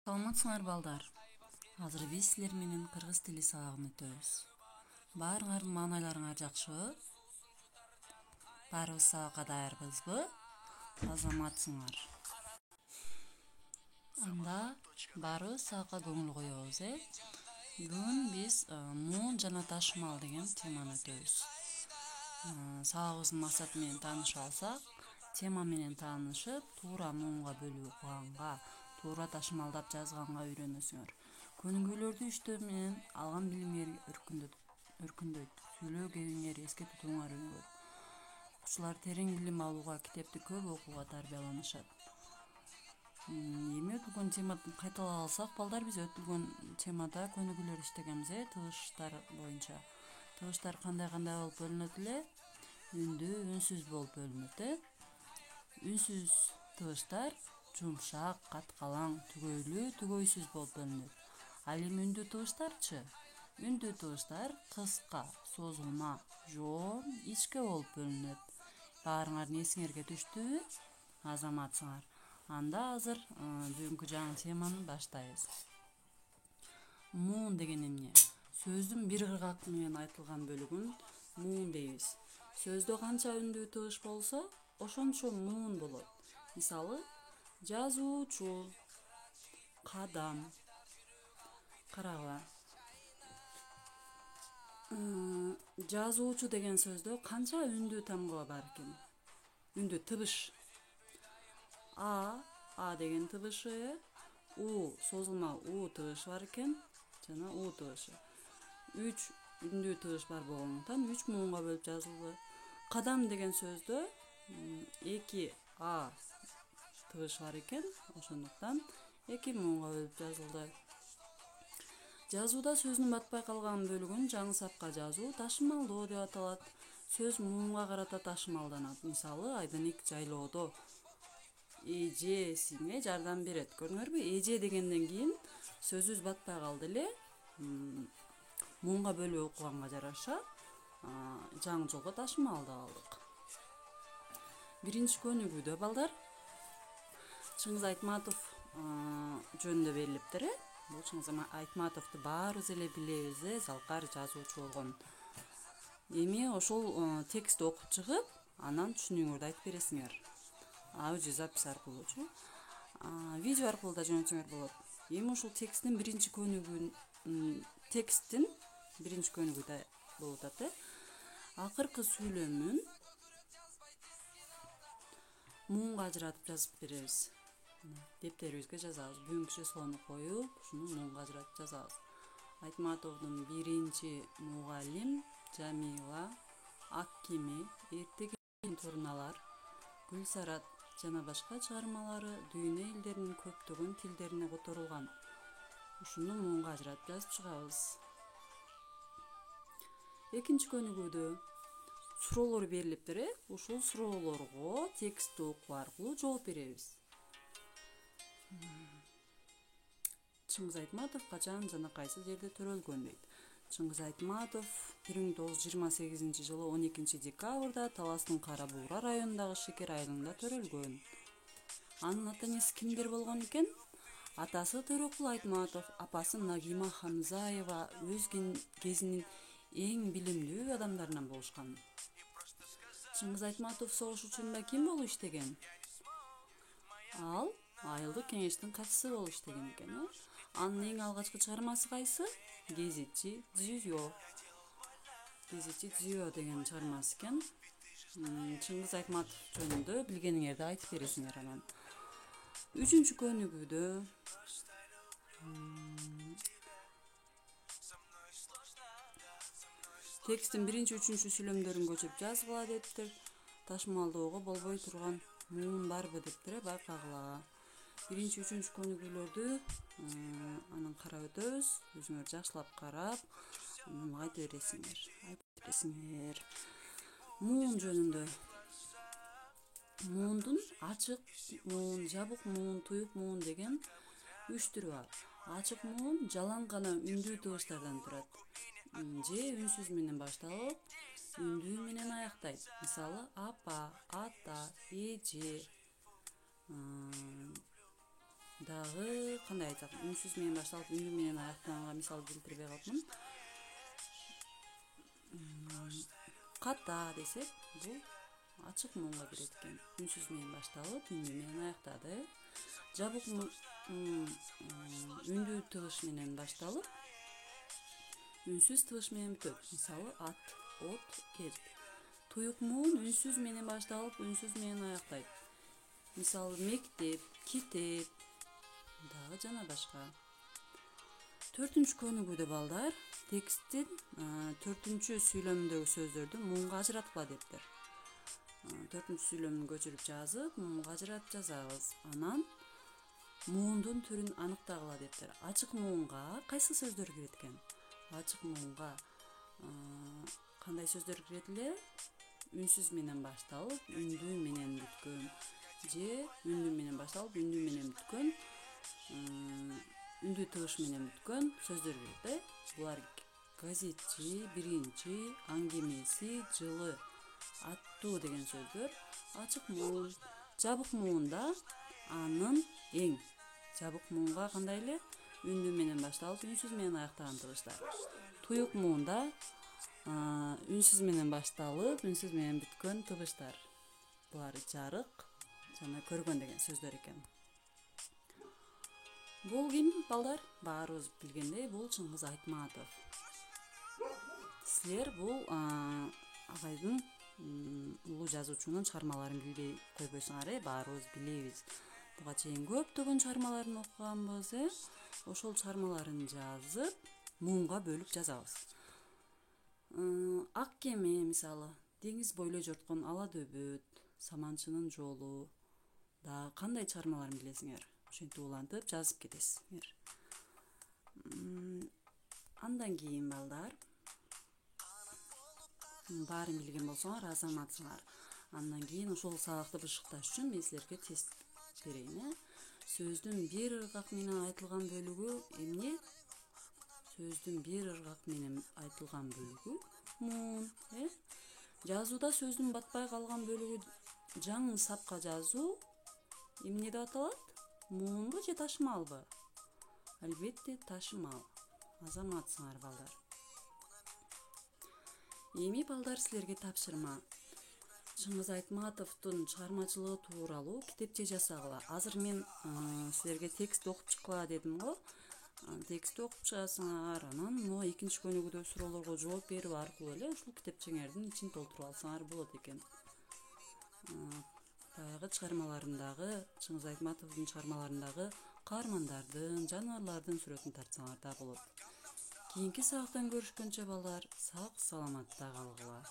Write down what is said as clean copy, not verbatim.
Саламатсыңар балдар. Азыр биз силер менен кыргыз тили сабагын өтөбүз. Баарыңардын маанайларыңар жакшыбы? Баарыбыз сабакка даярбызбы? Азаматсыңар. Анда баарыбыз сабакка көңүл коебуз, Бүгүн биз муун жана ташымал деген теманы өтөбүз. Сабагыбыздын максаты менен таанышып алсак, тема менен таанышып, туура муунга бөлүп окуганга, туура ташымалдап жазганга үйрөнөсүңөр. Көнүгүүлөрдү иштөө менен алган билимиңер өркүндөйт, сүйлөө кебиңер эске тутууңар өнүгөт. Окуучулар терең билим алууга, китепти көп окууга тарбияланышат. Эми бүгүн теманы кайталап алсак, балдар, биз өтүлгөн темада көнүгүүлөр иштегенбиз, тыгыштар боюнча. Тыгыштар кандай болуп бөлүнөт эле? Үндүү, үнсүз болуп бөлүнөт, Үнсүз тыгыштар жумшак, каткалаң, түгөйлүү, түгөйсүз болуп бөлүнөт. Ал эми үндүү тыгыштарчы? Үндүү тыгыштар кыска, созулма, жоон, ичке болуп бөлүнөт. Баарыңардын эсиңерге түштүбү? Азаматсыңар. Анда азыр бүгүнкү жаңы теманы баштайбыз. Муун деген эмне? Сөздүн бир кыргак менен айтылган бөлүгүн муун дейбиз. Сөздө канча үндүү тыгыш болсо, ошончо муун болот. Мисалы, жазуучу, кадам. Карагыла. Жазуучу деген сөздө канча үндүү тамга бар экен? Үндүү тыбыш. А деген тыбышы, У, созулма У тыбышы бар экен, жана У тыбышы. 3 үндүү тыбыш бар болгондуктан 3 муунга бөлүп жазылды. Кадам деген сөздө 2 А тыбышы бар экен, ошондуктан 2 муунга бөлүп жазылды. Жазууда сөздүн батпай калган бөлүгүн жаңы сапка жазуу ташымалдоо деп аталат. Сөз муунга карата ташымалданат. Мисалы, Айдыник жайлоодо эжесине жардам берет. Көрдүңөрбү? Эже дегенден кийин сөзүбүз батпай калды эле. Муунга бөлүп окуганга жараша жаңы жолго ташымалдап алдык. Биринчи көнүгүүдө, балдар, Чыңгыз Айтматов жөнүндө берилиптир. Бул Чыңгыз Айтматовду баарыбыз эле билебиз, залкар жазуучу болгон. Эми ошол текстти окуп чыгып, анан түшүнүгүңөрдү айтып бересиңер. Аудиозапись аркылуучу. Видео аркылуу да жөнөтсөңөр болот. Эми ушул тексттин биринчи көнүгүүдө болуп атат. Акыркы сүйлөмүн муунга ажыратып жазып беребиз. Дептерибизге жазабыз. Бүгүнкү числону коюп, ушуну муунга ажыратып жазабыз. Айтматовдун биринчи мугалим, Жамила, Ак кеме, Эртеге туруналар, Гүлсарат жана башка чыгармалары дүйнө элдеринин көптөгөн тилдерине которулган. Ушуну муунга ажыратып жазып чыгабыз. Экинчи көнүгүүдө суроолор берилиптир. Ушул суроолорго текстти окуу аркылуу жооп беребиз. Чыңгыз Айтматов качан жана кайсы жерде төрөлгөн дейт. Чыңгыз Айтматов 1928 жылы 12 декабрда Таластын Кара Буура районундагы Шекер айылында төрөлгөн. Анын ата-энеси кимдер болгон экен? Атасы Төрөкул Айтматов, апасы Нагима Хамзаева өз кезинин эң билимдүү адамдарынан болушкан. Чыңгыз Айтматов согуш учурунда ким болуп иштеген? Ал айылдык кеңештин катчысы болуп иштеген экен. Анын эң алгачкы чыгармасы кайсы? Гезитчи Дзюзё деген чыгармасы экен. Чыңгыз Айтматов жөнүндө билгениңерди айтып бересиңер анан. Үчүнчү көнүгүүдө тексттин биринчи, үчүнчү сүйлөмдөрүн көчүрүп жазгыла дептир. Ташымалдоого болбой турган муун барбы дептир, байкагыла. Биринчи, үчүнчү көнүгүүлөрдү анан карап өтөбүз. Өзүңөр жакшылап карап, айтып бересиңер. Муун жөнүндө. Муундун ачык муун, жабык муун, туюк муун деген 3 түрү бар. Ачык муун жалаң гана үндүү тыгыштардан турат. Же үнсүз менен башталып, үндүү менен аяктайт. Мисалы, апа, ата, эже, дагы кандай айтсак, үнсүз менен башталып үндүү менен аяктаганга мисал келтирбей калыпмын. Ката десек, бул ачык муунга кирет экен. Үнсүз менен башталып, үндүү менен аяктады. Жабык үндүү тыгыш менен башталып, үнсүз тыгыш менен бүтөт. Мисалы ат, от, эт. Туюк муун үнсүз менен башталып, үнсүз менен аяктайт. Мисалы мектеп, китеп, дагы жана башка. 4-үнчү көнүгүүдө балдар тексттин 4-үнчү сүйлөмүндөгү сөздөрдү муунга ажыраткыла дептир. 4-үнчү сүйлөмүн көчүрүп жазып, муунга ажыратып жазабыз. Анан муундун түрүн аныктагыла дептир. Ачык муунга кайсы сөздөр кирет экен? Ачык муунга кандай сөздөр кирет эле? Үнсүз менен башталып, үндүү менен бүткөн же үндүү менен башталып, үндүү менен бүткөн, үндүү тыгыш менен бүткөн сөздөр кирет. Булар газетчи, биринчи, аңгемеси, жылы, аттуу деген сөздөр. Ачык муун. Жабык муунда анын эң. Жабык муунга кандай эле? Үндүү менен башталып, үнсүз менен аяктаган тыгыштар. Туюк муунда үнсүз менен башталып, үнсүз менен бүткөн тыгыштар. Булар жарык жана көргөн деген сөздөр экен. Бул ким балдар? Баарыбыз билгендей, бул Чыңгыз Айтматов. Силер бул агайдын улуу жазуучунун чыгармаларын билбей койбойсуңар, баарыбыз билебиз. Буга чейин көптөгөн чыгармаларын окуганбыз, ошол чыгармаларын жазып, муунга бөлүп жазабыз. Ак кеме мисалы, деңиз бойлой жорткон ала дөбөт, Саманчынын жолу, да кандай чыгармаларын билесиңер? Ошентип улантып жазып кетесиңер. Андан кийин балдар, баарын билген болсоңар, азаматсыңар. Андан кийин ошол сабакты бышыкташ үчүн мен силерге тест берейин. Сөздүн бир ыргак менен айтылган бөлүгү эмне? Сөздүн бир ыргак менен айтылган бөлүгү муун. Жазууда сөздүн батпай калган бөлүгү жаңы сапка жазуу эмне деп аталат? Муунбу же ташымалбы? Албетте ташымал. Азаматсыңар балдар. Эми балдар силерге тапшырма. Чыңгыз Айтматовдун чыгармачылыгы тууралуу китепче жасагыла. Азыр мен силерге текст окуп чыккыла дедим го. Текстти окуп чыгасыңар, анан могу экинчи көнүгүүдө суроолорго жооп берүү аркылуу эле ушул китепчеңердин ичин толтуруп алсаңар болот экен. Баягы чыгармаларындагы, Чыңгыз Айтматовдун чыгармаларындагы каармандардын, жаныбарлардын сүрөтүн тартсаңар да болот. Кийинки сабактан көрүшкөнчө балдар, сак саламатта калгыла.